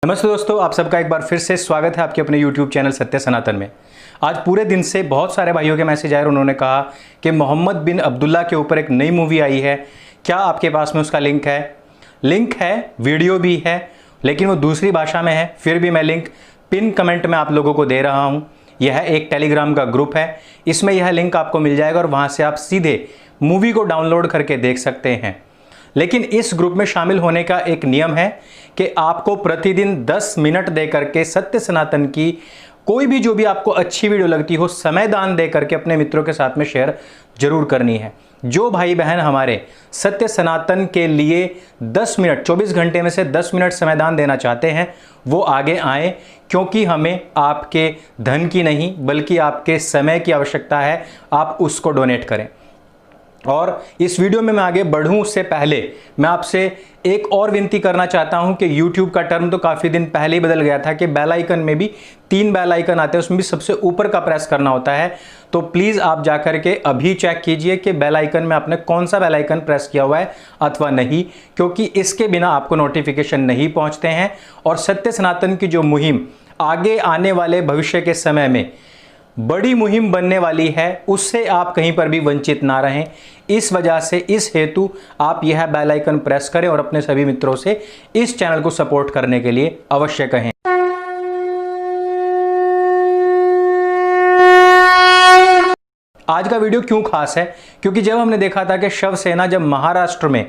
नमस्ते दोस्तों, आप सबका एक बार फिर से स्वागत है आपके अपने YouTube चैनल सत्य सनातन में। आज पूरे दिन से बहुत सारे भाइयों के मैसेज आए और उन्होंने कहा कि मोहम्मद बिन अब्दुल्ला के ऊपर एक नई मूवी आई है, क्या आपके पास में उसका लिंक है? लिंक है, वीडियो भी है, लेकिन वो दूसरी भाषा में है। फिर भी मैं लिंक पिन कमेंट में आप लोगों को दे रहा हूँ। यह एक टेलीग्राम का ग्रुप है, इसमें यह लिंक आपको मिल जाएगा और वहाँ से आप सीधे मूवी को डाउनलोड करके देख सकते हैं। लेकिन इस ग्रुप में शामिल होने का एक नियम है कि आपको प्रतिदिन 10 मिनट दे करके सत्य सनातन की कोई भी जो भी आपको अच्छी वीडियो लगती हो समय दान दे करके अपने मित्रों के साथ में शेयर जरूर करनी है। जो भाई बहन हमारे सत्य सनातन के लिए 10 मिनट 24 घंटे में से 10 मिनट समय दान देना चाहते हैं वो आगे आएँ, क्योंकि हमें आपके धन की नहीं बल्कि आपके समय की आवश्यकता है। आप उसको डोनेट करें। और इस वीडियो में मैं आगे बढ़ूं उससे पहले मैं आपसे एक और विनती करना चाहता हूं कि YouTube का टर्म तो काफ़ी दिन पहले ही बदल गया था कि बेल आइकन में भी 3 बेल आइकन आते हैं, उसमें भी सबसे ऊपर का प्रेस करना होता है। तो प्लीज़ आप जाकर के अभी चेक कीजिए कि बेल आइकन में आपने कौन सा बेल आइकन प्रेस किया हुआ है अथवा नहीं, क्योंकि इसके बिना आपको नोटिफिकेशन नहीं पहुँचते हैं। और सत्य सनातन की जो मुहिम आगे आने वाले भविष्य के समय में बड़ी मुहिम बनने वाली है, उससे आप कहीं पर भी वंचित ना रहें। इस वजह से इस हेतु आप यह बेल आइकन प्रेस करें और अपने सभी मित्रों से इस चैनल को सपोर्ट करने के लिए अवश्य कहें। आज का वीडियो क्यों खास है? क्योंकि जब हमने देखा था कि शिवसेना जब महाराष्ट्र में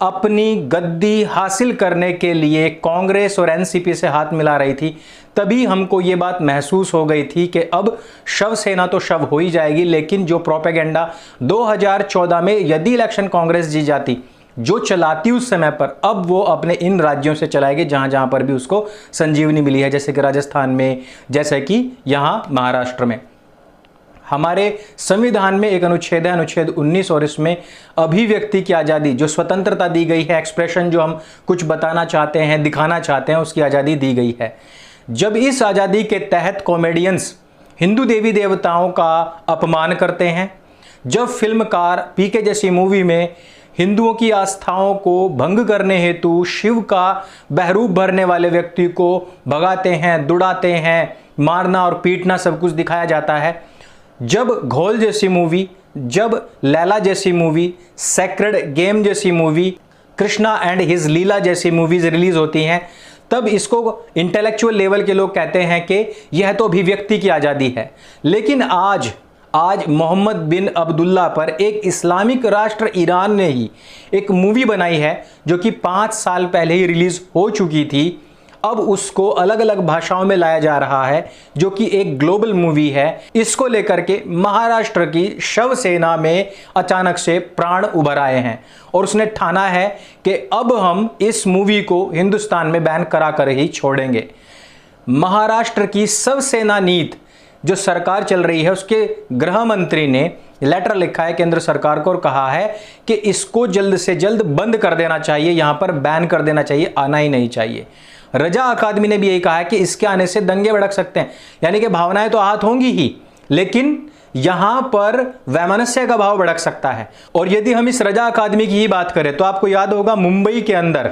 अपनी गद्दी हासिल करने के लिए कांग्रेस और एनसीपी से हाथ मिला रही थी, तभी हमको ये बात महसूस हो गई थी कि अब शिवसेना तो शव हो ही जाएगी, लेकिन जो प्रोपेगेंडा 2014 में यदि इलेक्शन कांग्रेस जीत जाती जो चलाती उस समय पर, अब वो अपने इन राज्यों से चलाएगी जहां जहां पर भी उसको संजीवनी मिली है, जैसे कि राजस्थान में, जैसे कि यहां महाराष्ट्र में। हमारे संविधान में एक अनुच्छेद है, अनुच्छेद 19, और इसमें अभिव्यक्ति की आज़ादी, जो स्वतंत्रता दी गई है, एक्सप्रेशन जो हम कुछ बताना चाहते हैं, दिखाना चाहते हैं, उसकी आज़ादी दी गई है। जब इस आज़ादी के तहत कॉमेडियंस हिंदू देवी देवताओं का अपमान करते हैं, जब फिल्मकार पीके जैसी मूवी में हिंदुओं की आस्थाओं को भंग करने हेतु शिव का बहरूप भरने वाले व्यक्ति को भगाते हैं, दुड़ाते हैं, मारना और पीटना सब कुछ दिखाया जाता है, जब घोल जैसी मूवी, जब लैला जैसी मूवी, सेक्रेड गेम जैसी मूवी, कृष्णा एंड हिज लीला जैसी मूवीज रिलीज होती हैं, तब इसको इंटेलेक्चुअल लेवल के लोग कहते हैं कि यह तो अभिव्यक्ति की आज़ादी है। लेकिन आज मोहम्मद बिन अब्दुल्ला पर एक इस्लामिक राष्ट्र ईरान ने ही एक मूवी बनाई है जो कि 5 साल पहले ही रिलीज हो चुकी थी। अब उसको अलग अलग भाषाओं में लाया जा रहा है, जो कि एक ग्लोबल मूवी है। इसको लेकर के महाराष्ट्र की शिवसेना में अचानक से प्राण उभर आए हैं और उसने ठाना है कि अब हम इस मूवी को हिंदुस्तान में बैन करा कर ही छोड़ेंगे। महाराष्ट्र की शिवसेना नीति जो सरकार चल रही है, उसके गृह मंत्री ने लेटर लिखा है केंद्र सरकार को और कहा है कि इसको जल्द से जल्द बंद कर देना चाहिए, यहां पर बैन कर देना चाहिए, आना ही नहीं चाहिए। रजा अकादमी ने भी यही कहा है कि इसके आने से दंगे भड़क सकते हैं, यानी कि भावनाएं तो आहत होंगी ही, लेकिन यहां पर वैमनस्य का भाव भड़क सकता है। और यदि हम इस रजा अकादमी की ही बात करें तो आपको याद होगा मुंबई के अंदर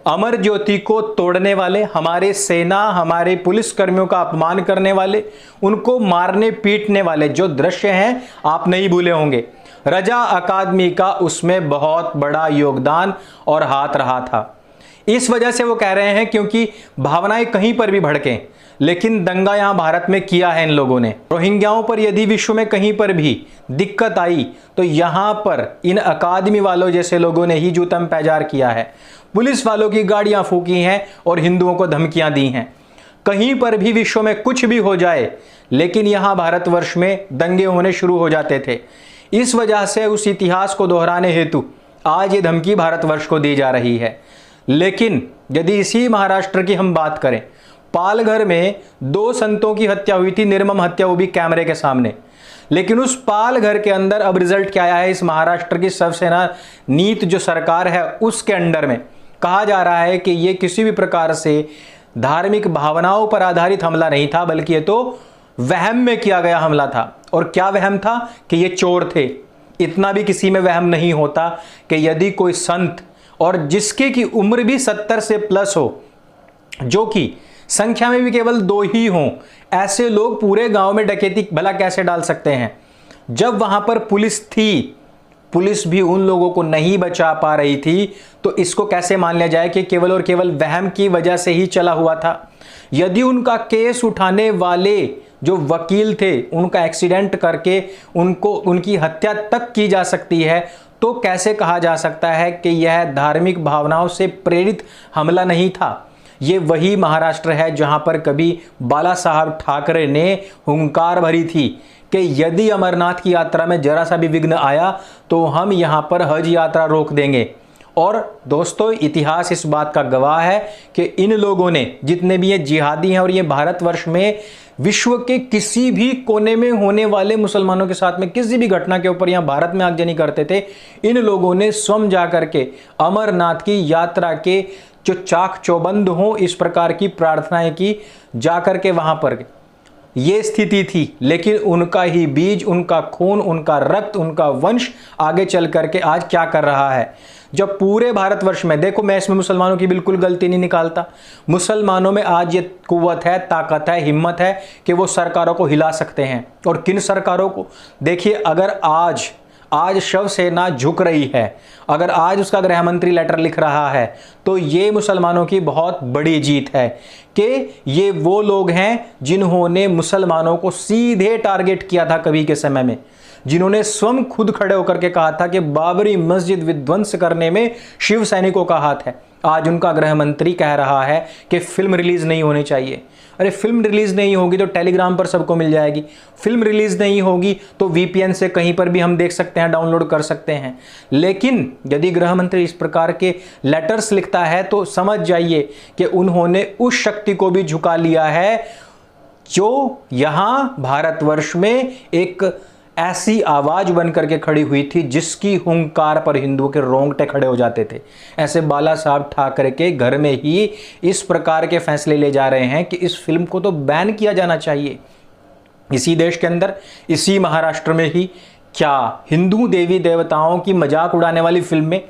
अमर ज्योति को तोड़ने वाले, हमारे सेना, हमारे पुलिस कर्मियों का अपमान करने वाले, उनको मारने पीटने वाले जो दृश्य हैं आप नहीं भूले होंगे। रजा अकादमी का उसमें बहुत बड़ा योगदान और हाथ रहा था। इस वजह से वो कह रहे हैं क्योंकि भावनाएं कहीं पर भी भड़कें, लेकिन दंगा यहां भारत में किया है इन लोगों ने। रोहिंग्याओं पर यदि विश्व में कहीं पर भी दिक्कत आई तो यहां पर इन अकादमी वालों जैसे लोगों ने ही जूतम पैजार किया है, पुलिस वालों की गाड़ियां फूकी हैं और हिंदुओं को धमकियां दी हैं। कहीं पर भी विश्व में कुछ भी हो जाए, लेकिन यहां भारतवर्ष में दंगे होने शुरू हो जाते थे। इस वजह से उस इतिहास को दोहराने हेतु आज ये धमकी भारतवर्ष को दी जा रही है। लेकिन यदि इसी महाराष्ट्र की हम बात करें, पालघर में 2 संतों की हत्या हुई थी, निर्मम हत्या, वो भी कैमरे के सामने। लेकिन उस पालघर के अंदर अब रिजल्ट क्या आया है? इस महाराष्ट्र की शिवसेना नीति जो सरकार है उसके अंडर में कहा जा रहा है कि ये किसी भी प्रकार से धार्मिक भावनाओं पर आधारित हमला नहीं था, बल्कि ये तो वहम में किया गया हमला था। और क्या वहम था? कि ये चोर थे। इतना भी किसी में वहम नहीं होता कि यदि कोई संत और जिसके की उम्र भी 70 से प्लस हो, जो कि संख्या में भी केवल 2 ही हों, ऐसे लोग पूरे गांव में डकैती भला कैसे डाल सकते हैं? जब वहां पर पुलिस थी, पुलिस भी उन लोगों को नहीं बचा पा रही थी, तो इसको कैसे मान लिया जाए कि केवल और केवल वहम की वजह से ही चला हुआ था? यदि उनका केस उठाने वाले जो वकील थे, उनका एक्सीडेंट करके उनको उनकी हत्या तक की जा सकती है, तो कैसे कहा जा सकता है कि यह धार्मिक भावनाओं से प्रेरित हमला नहीं था? ये वही महाराष्ट्र है जहां पर कभी बाला साहब ठाकरे ने हुंकार भरी थी कि यदि अमरनाथ की यात्रा में जरा सा भी विघ्न आया तो हम यहां पर हज यात्रा रोक देंगे। और दोस्तों, इतिहास इस बात का गवाह है कि इन लोगों ने, जितने भी ये जिहादी हैं और ये भारतवर्ष में विश्व के किसी भी कोने में होने वाले मुसलमानों के साथ में किसी भी घटना के ऊपर यहाँ भारत में आगजनी करते थे, इन लोगों ने स्वयं जाकर के अमरनाथ की यात्रा के जो चाक चौबंद हों इस प्रकार की प्रार्थनाएं की, जाकर के वहां पर ये स्थिति थी। लेकिन उनका ही बीज, उनका खून, उनका रक्त, उनका वंश आगे चल करके आज क्या कर रहा है? जब पूरे भारतवर्ष में, देखो मैं इसमें मुसलमानों की बिल्कुल गलती नहीं निकालता, मुसलमानों में आज ये कुव्वत है, ताकत है, हिम्मत है कि वो सरकारों को हिला सकते हैं। और किन सरकारों को? देखिए, अगर आज शिवसेना झुक रही है, अगर आज उसका गृह मंत्री लेटर लिख रहा है, तो ये मुसलमानों की बहुत बड़ी जीत है कि ये वो लोग हैं जिन्होंने मुसलमानों को सीधे टारगेट किया था कभी के समय में, जिन्होंने स्वयं खुद खड़े होकर के कहा था कि बाबरी मस्जिद विध्वंस करने में शिव सैनिकों का हाथ है। आज उनका गृह मंत्री कह रहा है कि फिल्म रिलीज नहीं होनी चाहिए। अरे फिल्म रिलीज नहीं होगी तो टेलीग्राम पर सबको मिल जाएगी, फिल्म रिलीज नहीं होगी तो वीपीएन से कहीं पर भी हम देख सकते हैं, डाउनलोड कर सकते हैं। लेकिन यदि गृह मंत्री इस प्रकार के लेटर्स लिखता है तो समझ जाइए कि उन्होंने उस शक्ति को भी झुका लिया है जो यहां भारतवर्ष में एक ऐसी आवाज बन करके खड़ी हुई थी जिसकी हुंकार पर हिंदुओं के रोंगटे खड़े हो जाते थे। ऐसे बाला साहब ठाकरे के घर में ही इस प्रकार के फैसले ले जा रहे हैं कि इस फिल्म को तो बैन किया जाना चाहिए। इसी देश के अंदर, इसी महाराष्ट्र में ही क्या हिंदू देवी देवताओं की मजाक उड़ाने वाली फिल्में,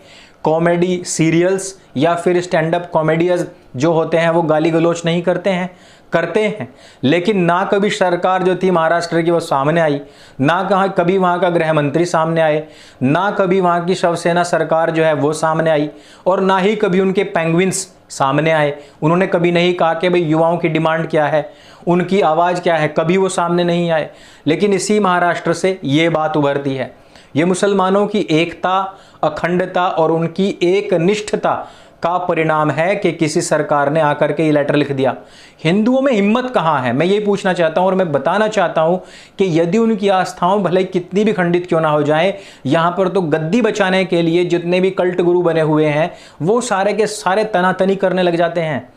कॉमेडी सीरियल्स या फिर स्टैंड अप कॉमेडियंस जो होते हैं वो गाली गलौच नहीं करते हैं? करते हैं। लेकिन ना कभी सरकार जो थी महाराष्ट्र की वो सामने आई, ना कभी वहाँ का गृह मंत्री सामने आए, ना कभी वहाँ की शिवसेना सरकार जो है वो सामने आई, और ना ही कभी उनके पेंगुइन्स सामने आए। उन्होंने कभी नहीं कहा कि भाई युवाओं की डिमांड क्या है, उनकी आवाज़ क्या है, कभी वो सामने नहीं आए। लेकिन इसी महाराष्ट्र से ये बात उभरती है। ये मुसलमानों की एकता, अखंडता और उनकी एक निष्ठता का परिणाम है कि किसी सरकार ने आकर के ये लेटर लिख दिया। हिंदुओं में हिम्मत कहाँ है, मैं ये पूछना चाहता हूं और मैं बताना चाहता हूं कि यदि उनकी आस्थाओं भले कितनी भी खंडित क्यों ना हो जाए, यहां पर तो गद्दी बचाने के लिए जितने भी कल्ट गुरु बने हुए हैं वो सारे के सारे तनातनी करने लग जाते हैं।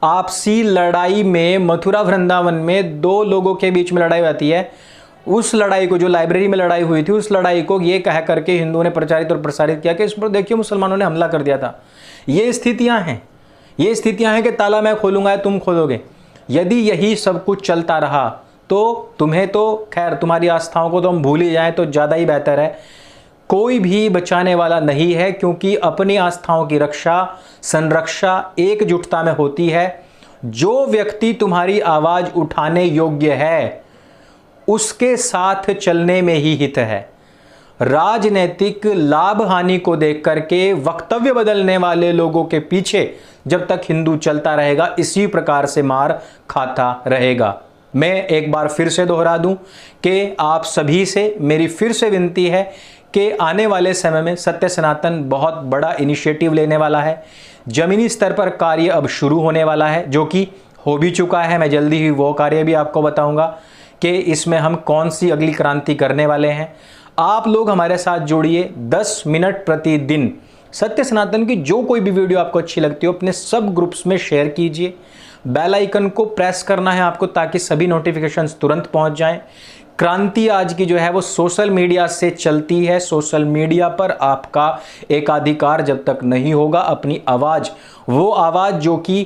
आपसी लड़ाई में मथुरा वृंदावन में 2 लोगों के बीच में लड़ाई होती है, उस लड़ाई को, जो लाइब्रेरी में लड़ाई हुई थी, उस लड़ाई को ये कह करके हिंदुओं ने प्रचारित और प्रसारित किया कि इस पर देखिए मुसलमानों ने हमला कर दिया था। ये स्थितियां हैं कि ताला मैं खोलूंगा तुम खोलोगे। यदि यही सब कुछ चलता रहा तो तुम्हें तो खैर, तुम्हारी आस्थाओं को तो हम भूल ही जाएं तो ज़्यादा ही बेहतर है। कोई भी बचाने वाला नहीं है, क्योंकि अपनी आस्थाओं की रक्षा, संरक्षा एकजुटता में होती है। जो व्यक्ति तुम्हारी आवाज़ उठाने योग्य है उसके साथ चलने में ही हित है। राजनीतिक लाभ हानि को देख करके वक्तव्य बदलने वाले लोगों के पीछे जब तक हिंदू चलता रहेगा, इसी प्रकार से मार खाता रहेगा। मैं एक बार फिर से दोहरा दूं कि आप सभी से मेरी फिर से विनती है कि आने वाले समय में सत्य सनातन बहुत बड़ा इनिशिएटिव लेने वाला है। जमीनी स्तर पर कार्य अब शुरू होने वाला है, जो कि हो भी चुका है। मैं जल्दी ही वो कार्य भी आपको बताऊंगा कि इसमें हम कौन सी अगली क्रांति करने वाले हैं। आप लोग हमारे साथ जुड़िए। 10 मिनट प्रतिदिन सत्य सनातन की जो कोई भी वीडियो आपको अच्छी लगती हो अपने सब ग्रुप्स में शेयर कीजिए। बेल आइकन को प्रेस करना है आपको ताकि सभी नोटिफिकेशंस तुरंत पहुंच जाएं। क्रांति आज की जो है वो सोशल मीडिया से चलती है। सोशल मीडिया पर आपका एकाधिकार जब तक नहीं होगा, अपनी आवाज़, वो आवाज़ जो कि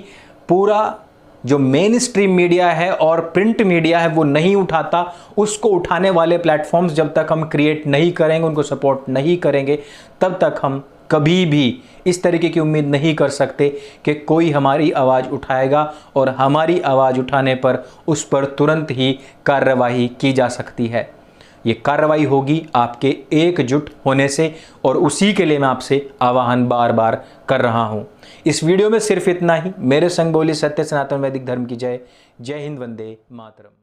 पूरा जो मेन स्ट्रीम मीडिया है और प्रिंट मीडिया है वो नहीं उठाता, उसको उठाने वाले प्लेटफॉर्म्स जब तक हम क्रिएट नहीं करेंगे, उनको सपोर्ट नहीं करेंगे, तब तक हम कभी भी इस तरीके की उम्मीद नहीं कर सकते कि कोई हमारी आवाज़ उठाएगा और हमारी आवाज़ उठाने पर उस पर तुरंत ही कार्रवाई की जा सकती है। ये कार्रवाई होगी आपके एकजुट होने से, और उसी के लिए मैं आपसे आह्वान बार बार कर रहा हूँ। इस वीडियो में सिर्फ इतना ही। मेरे संग बोली सत्य सनातन वैदिक धर्म की जय। जय हिंद, वंदे मातरम।